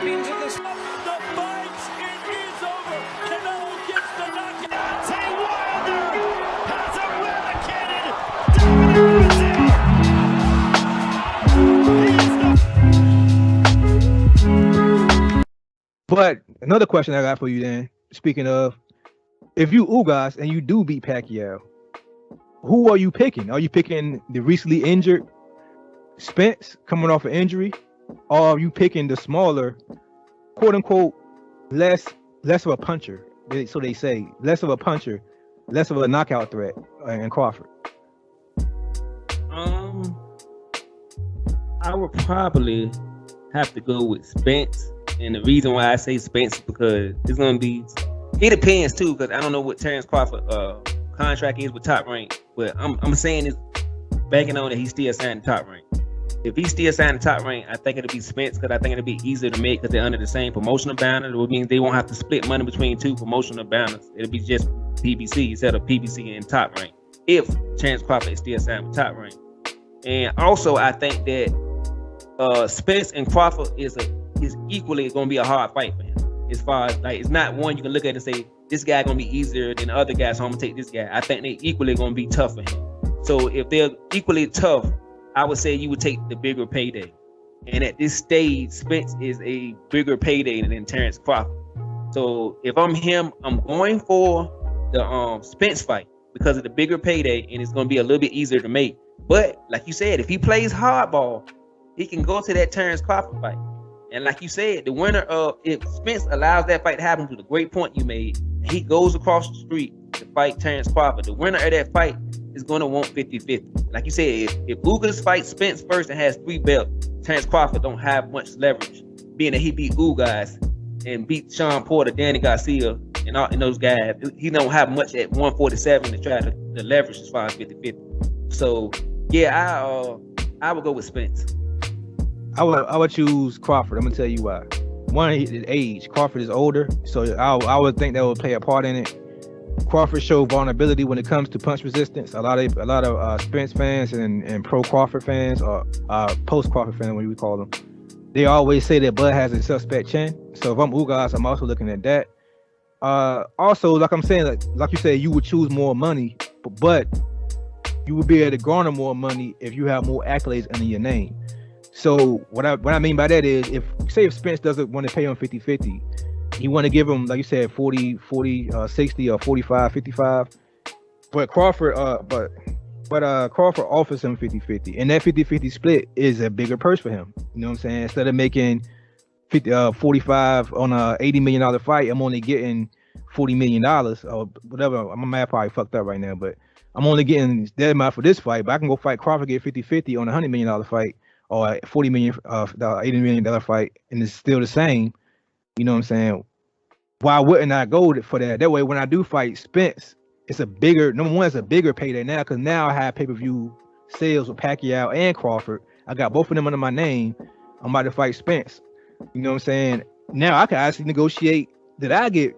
champions of this. The fight, it is over. Canelo gets the knockout. Tay Wilder has eradicated. But another question I got for you then, speaking of, if you Ugas and you do beat Pacquiao, who are you picking? Are you picking the recently injured Spence coming off an injury? Or are you picking the smaller, quote unquote, less of a puncher? So they say, less of a puncher, less of a knockout threat in Crawford. I would probably have to go with Spence. And the reason why I say Spence is because it's gonna be. It depends too, because I don't know what Terrence Crawford contract is with Top Rank, but I'm saying this, banking on that he's still signed to Top Rank. If he's still signed to Top Rank, I think it'll be Spence, because I think it'll be easier to make because they're under the same promotional banner. It would mean they won't have to split money between two promotional banners. It'll be just PBC instead of PBC and Top Rank if Terrence Crawford is still signed with Top Rank. And also, I think that Spence and Crawford is equally going to be a hard fight for him. As far as, like, it's not one you can look at and say this guy going to be easier than the other guy, so I'm going to take this guy. I think they equally going to be tough for him. So if they're equally tough, I would say you would take the bigger payday. And at this stage, Spence is a bigger payday than Terrence Crawford. So if I'm him, I'm going for the Spence fight because of the bigger payday, and it's going to be a little bit easier to make. But like you said, if he plays hardball, he can go to that Terrence Crawford fight. And like you said, the winner of, if Spence allows that fight to happen, to the great point you made, and he goes across the street to fight Terrence Crawford, the winner of that fight is going to want 50-50. Like you said, if Ugas fights Spence first and has 3 belts, Terrence Crawford don't have much leverage, being that he beat Ugas and beat Sean Porter, Danny Garcia, and those guys. He don't have much at 147 to try to leverage as far as 50-50. So yeah, I would go with Spence. I would choose Crawford. I'm gonna tell you why. One, his age. Crawford is older, so I would think that would play a part in it. Crawford showed vulnerability when it comes to punch resistance. A lot of Spence fans and pro Crawford fans, or post Crawford fans, what do we call them? They always say that Bud has a suspect chin. So if I'm Ugas, I'm also looking at that. Also, like I'm saying, like you said, you would choose more money, but you would be able to garner more money if you have more accolades under your name. So what I mean by that is, if Spence doesn't want to pay him 50-50, you want to give him, like you said, 40, 60 or 45, 55. But Crawford Crawford offers him 50-50, and that 50-50 split is a bigger purse for him. You know what I'm saying? Instead of making 45 on a $80 million fight, I'm only getting $40 million or whatever. My math probably fucked up right now, but I'm only getting that amount for this fight. But I can go fight Crawford, get 50-50 on a $100 million fight, or $40 million, $80 million fight, and it's still the same. You know what I'm saying? Why wouldn't I go for that? That way, when I do fight Spence, it's a bigger, number one, it's a bigger payday now, because now I have pay-per-view sales with Pacquiao and Crawford. I got both of them under my name. I'm about to fight Spence. You know what I'm saying? Now I can actually negotiate that I get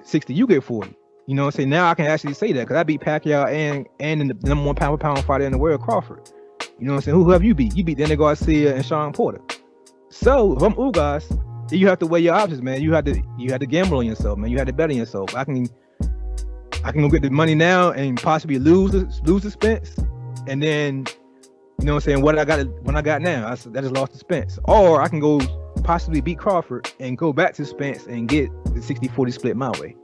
60, you get 40. You know what I'm saying? Now I can actually say that, because I beat Pacquiao and the number one pound fighter in the world, Crawford. You know what I'm saying? Who have you beat? You beat Danny Garcia and Sean Porter. So if I'm Ugas, you have to weigh your options, man. You had to gamble on yourself, man. You had to bet on yourself. I can go get the money now and possibly lose the Spence, and then, you know what I'm saying, what I got now, I just lost to Spence. Or I can go possibly beat Crawford and go back to Spence and get the 60-40 split my way.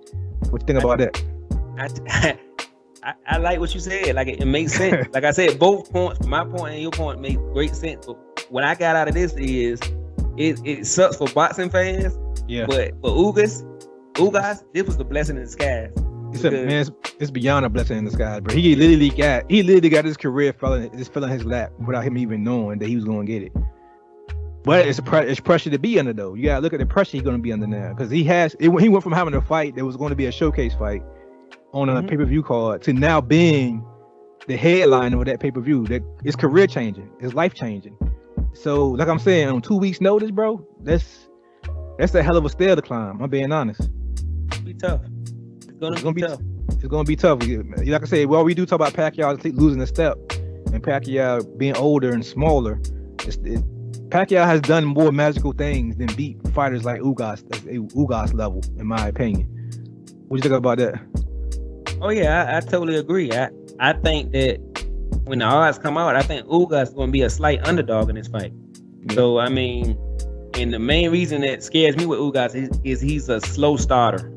What you think about that? I like what you said. Like, it makes sense. Like I said, both points, my point and your point, make great sense. But what I got out of this is, it sucks for boxing fans. Yeah. But for Ugas, this was the blessing in disguise. It's beyond a blessing in disguise, bro. He literally got his career fell in his lap without him even knowing that he was going to get it. But it's pressure to be under, though. You gotta look at the pressure he's going to be under now, because he went from having a fight that was going to be a showcase fight on a pay-per-view card to now being the headliner of that pay-per-view. That it's career changing, it's life changing. So, like I'm saying, on 2 weeks' notice, bro, that's a hell of a stair to climb. I'm being honest. It'll be tough. It's gonna be tough. It's gonna be tough. Like I said, well, we do talk about Pacquiao losing a step, and Pacquiao being older and smaller. Pacquiao has done more magical things than beat fighters like Ugas, that's a Ugas level, in my opinion. What do you think about that? Oh yeah, I totally agree. I think that when the odds come out, I think Ugas is going to be a slight underdog in this fight. Yeah. So I mean, and the main reason that scares me with Ugas is he's a slow starter,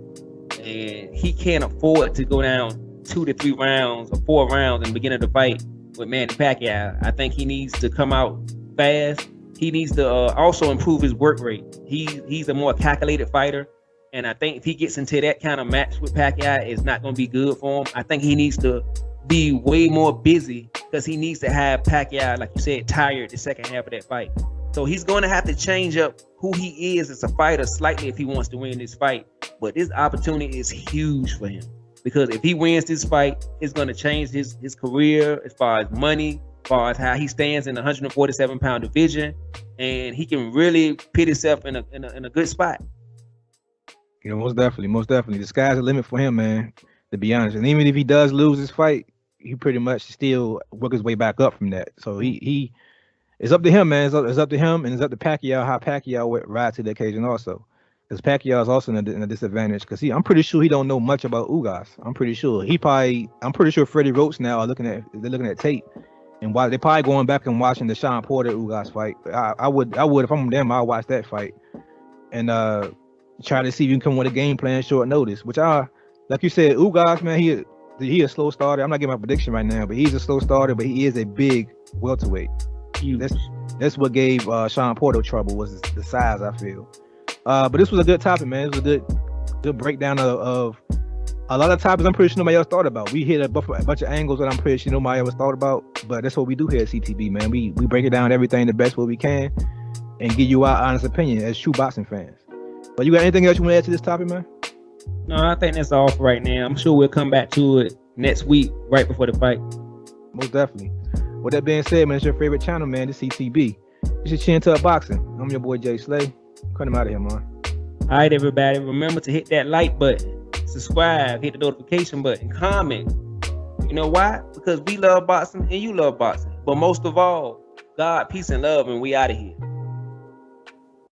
and he can't afford to go down 2 to 3 rounds or 4 rounds in the beginning of the fight with Manny Pacquiao. I think he needs to come out fast. He needs to also improve his work rate. He's a more calculated fighter. And I think if he gets into that kind of match with Pacquiao, it's not going to be good for him. I think he needs to be way more busy because he needs to have Pacquiao, like you said, tired the second half of that fight. So he's going to have to change up who he is as a fighter slightly if he wants to win this fight. But this opportunity is huge for him because if he wins this fight, it's going to change his career as far as money, as far as how he stands in the 147-pound division, and he can really put himself in a good spot. Yeah, most definitely. The sky's the limit for him, man, to be honest. And even if he does lose this fight, he pretty much still work his way back up from that. So he it's up to him, man. It's up to him, and it's up to Pacquiao how Pacquiao would ride to the occasion also. Because Pacquiao is also in a disadvantage. Because I'm pretty sure he don't know much about Ugas. I'm pretty sure Freddie Roach now they're looking at tape, and while they're probably going back and watching the Sean Porter Ugas fight. I would if I'm them, I'll watch that fight and try to see if you can come with a game plan short notice. Which like you said, Ugas, man, he a slow starter. I'm not giving my prediction right now, but he's a slow starter, but he is a big welterweight. That's what gave Sean Porter trouble, was the size, I feel. But this was a good topic, man. It was a good breakdown of a lot of topics I'm pretty sure nobody else thought about. We hit a bunch of angles that I'm pretty sure nobody else thought about, but that's what we do here at CTB, man. We break it down everything the best way we can and give you our honest opinion as true boxing fans. But you got anything else you want to add to this topic, man? No, I think that's all for right now. I'm sure we'll come back to it next week, right before the fight. Most definitely. With that being said, man, it's your favorite channel, man, the CTB. This is Chin Tuck Boxing. I'm your boy Jay Slay. Cut him out of here, man. All right, everybody. Remember to hit that like button, subscribe, hit the notification button, comment. You know why? Because we love boxing and you love boxing. But most of all, God, peace, and love, and we out of here.